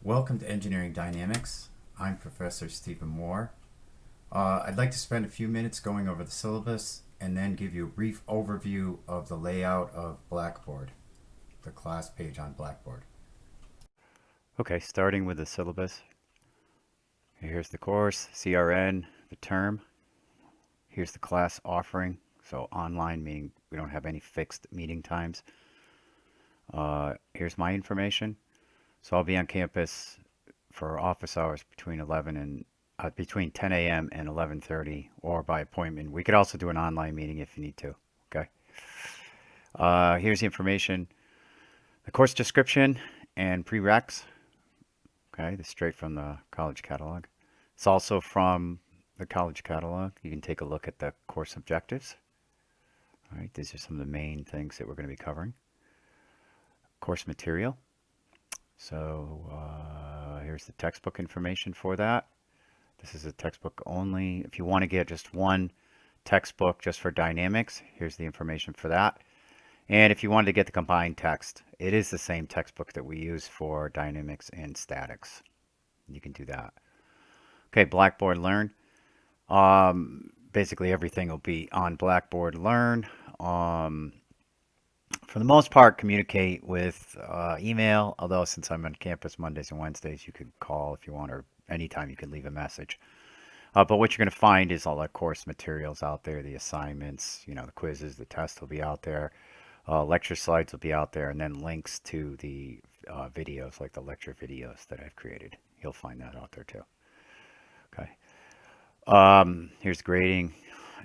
Welcome to Engineering Dynamics. I'm Professor Stephen Moore. I'd like to spend a few minutes going over the syllabus and then give you a brief overview of the layout of Blackboard, the class page on Blackboard. Okay, starting with the syllabus. Here's the course, CRN, the term. Here's the class offering. So online meaning we don't have any fixed meeting times. Here's my information. So I'll be on campus for office hours between 10 a.m. and 11:30, or by appointment. We could also do an online meeting if you need to. Okay. Here's the information: the course description and prereqs. Okay, this is straight from the college catalog. It's also from the college catalog. You can take a look at the course objectives. All right, these are some of the main things that we're going to be covering. Course material. So here's the textbook information for that. This is a textbook only. If you want to get just one textbook just for dynamics, here's the information for that. And if you wanted to get the combined text, it is the same textbook that we use for dynamics and statics. You can do that. Okay, Blackboard Learn. Basically everything will be on Blackboard Learn. For the most part, communicate with email, although since I'm on campus Mondays and Wednesdays, you could call if you want, or anytime you could leave a message. But what you're going to find is all the course materials out there, the assignments, the quizzes, the tests will be out there. Lecture slides will be out there, and then links to the videos, like the lecture videos that I've created. You'll find that out there too. Okay. Here's grading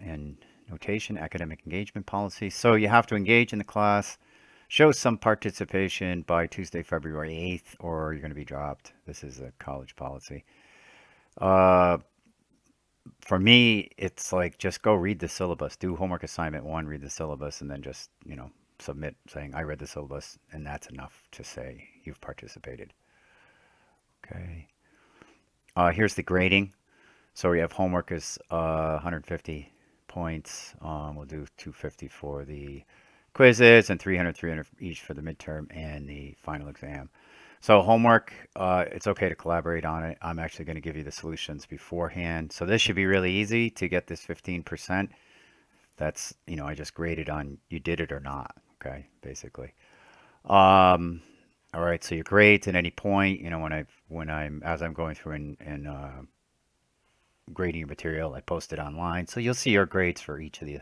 and notation, academic engagement policy. So you have to engage in the class, show some participation by Tuesday, February 8th, or you're going to be dropped. This is a college policy. Uh, for me, it's like just go read the syllabus, do homework assignment one, read the syllabus, and then just, submit saying, I read the syllabus, and that's enough to say you've participated. Okay. Here's the grading. So we have homework is 150 points. We'll do 250 for the quizzes and 300 each for the midterm and the final exam. So homework, it's okay to collaborate on it. I'm actually going to give you the solutions beforehand. So this should be really easy to get this 15%. That's, I just graded on you did it or not. Okay, basically. All right, so your grades at any point, as I'm going through and grading your material, I post it online. So you'll see your grades for each of the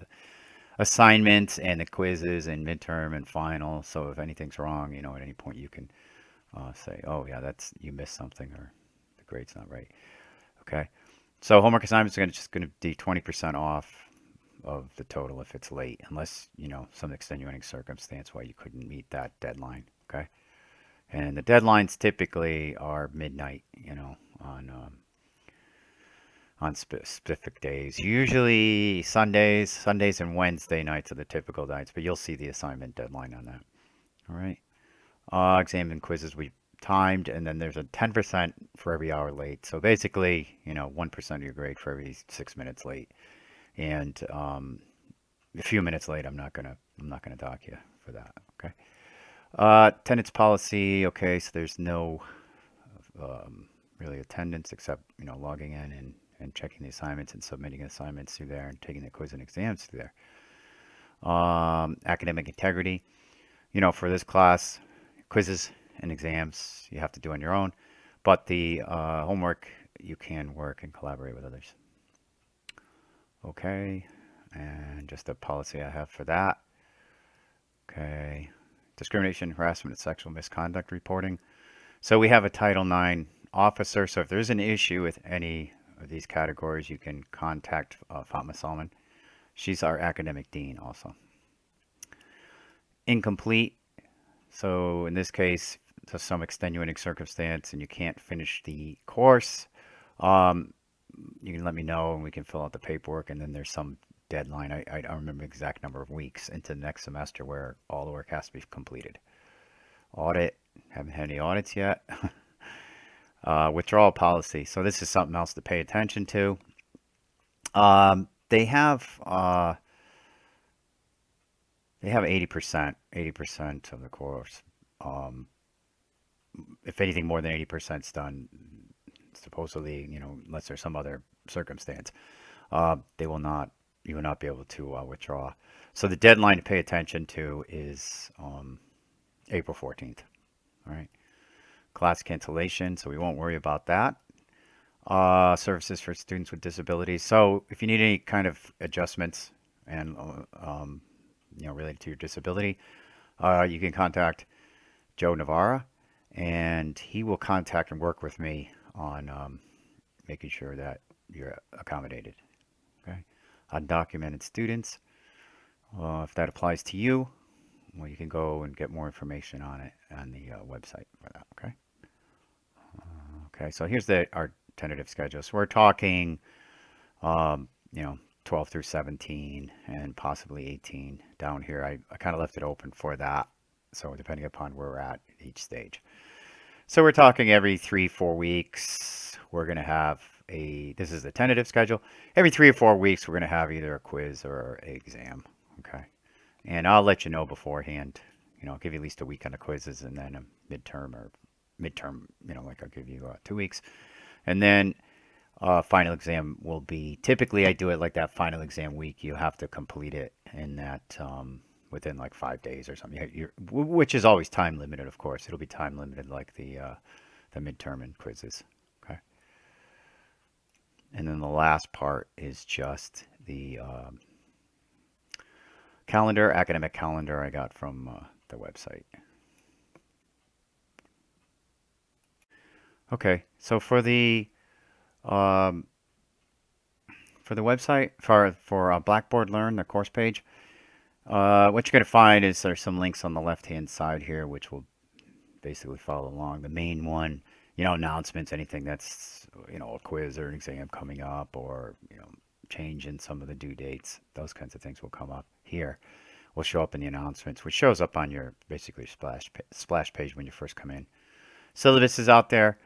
assignments and the quizzes and midterm and final. So if anything's wrong, at any point you can say, oh yeah, you missed something or the grade's not right. Okay. So homework assignments are just going to be 20% off of the total if it's late, unless, some extenuating circumstance why you couldn't meet that deadline. Okay. And the deadlines typically are midnight, on specific days. Usually Sundays and Wednesday nights are the typical nights, but you'll see the assignment deadline on that. All right. Exam and quizzes we timed, and then there's a 10% for every hour late. So basically, 1% of your grade for every 6 minutes late. And a few minutes late, I'm not gonna dock you for that. Okay. Attendance policy. Okay, so there's no really attendance except logging in and checking the assignments and submitting assignments through there and taking the quiz and exams through there. Academic integrity. For this class, quizzes and exams you have to do on your own, but the homework you can work and collaborate with others. Okay, and just a policy I have for that. Okay, discrimination, harassment, and sexual misconduct reporting. So we have a Title IX officer, so if there's an issue with any of these categories, you can contact Fatma Salman. She's our academic dean also. Incomplete. So in this case, to some extenuating circumstance and you can't finish the course, um, you can let me know and we can fill out the paperwork. And then there's some deadline. I don't remember the exact number of weeks into the next semester where all the work has to be completed. Audit. Haven't had any audits yet. Withdrawal policy. So this is something else to pay attention to. They have 80% of the course. if anything more than 80% is done, supposedly, unless there's some other circumstance, they will not, you will not be able to withdraw. So the deadline to pay attention to is April 14th. All right. Class cancellation, so we won't worry about that. Services for students with disabilities. So if you need any kind of adjustments and related to your disability, you can contact Joe Navarra, and he will contact and work with me on making sure that you're accommodated. Okay. Undocumented students. If that applies to you, well, you can go and get more information on it on the website for that. Okay. Okay. So here's our tentative schedule. So we're talking, um, you know, 12 through 17 and possibly 18 down here. I kind of left it open for that. So depending upon where we're at each stage. So we're talking every 3-4 weeks. We're going to have this is the tentative schedule. Every 3 or 4 weeks, we're going to have either a quiz or an exam. Okay. And I'll let you know beforehand. I'll give you at least a week on the quizzes and then a midterm, like I'll give you 2 weeks. And then final exam will be, typically I do it like that final exam week. You have to complete it in that within like 5 days or something, which is always time limited, of course. It'll be time limited like the midterm and quizzes. Okay. And then the last part is just the academic calendar I got from the website. Okay, so for the website for Blackboard Learn, the course page, what you're going to find is there's some links on the left-hand side here, which will basically follow along. The main one, announcements, anything that's, a quiz or an exam coming up, or, change in some of the due dates, those kinds of things will come up here. Will show up in the announcements, which shows up on your basically splash page when you first come in. Syllabus is out there.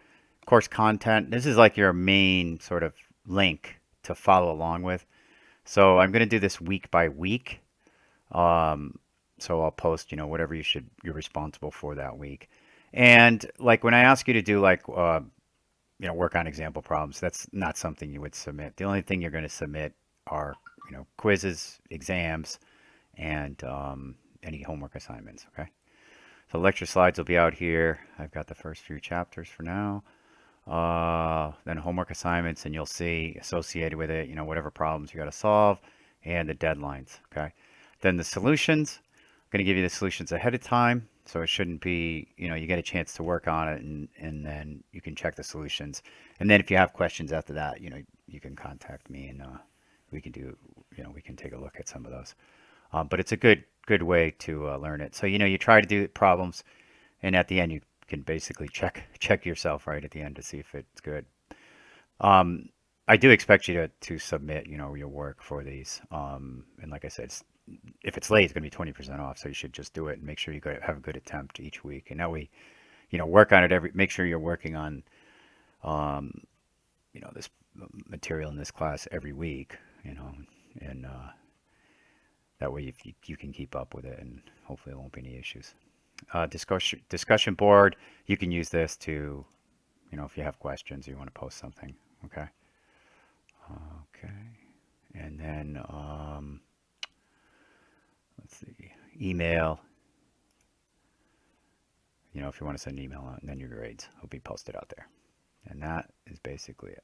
Course content. This is like your main sort of link to follow along with. So I'm going to do this week by week. So I'll post, whatever you're responsible for that week. And like when I ask you to do like, work on example problems, that's not something you would submit. The only thing you're going to submit are, quizzes, exams, and any homework assignments. Okay. So lecture slides will be out here. I've got the first few chapters for now. Then homework assignments, and you'll see associated with it, whatever problems you got to solve and the deadlines. Okay. Then the solutions, I'm going to give you the solutions ahead of time. So it shouldn't be, you get a chance to work on it, and then you can check the solutions. And then if you have questions after that, you can contact me, and we can do, we can take a look at some of those. But it's a good way to learn it. So, you try to do problems, and at the end, you can basically check yourself right at the end to see if it's good. I do expect you to submit, your work for these. And like I said, if it's late, it's going to be 20% off. So you should just do it and make sure you have a good attempt each week. And that way, work on it make sure you're working on, this material in this class every week, and that way you can keep up with it, and hopefully there won't be any issues. Discussion board, you can use this to, if you have questions, you want to post something. Okay. Okay. And then, let's see, email. If you want to send an email out, and then your grades will be posted out there. And that is basically it.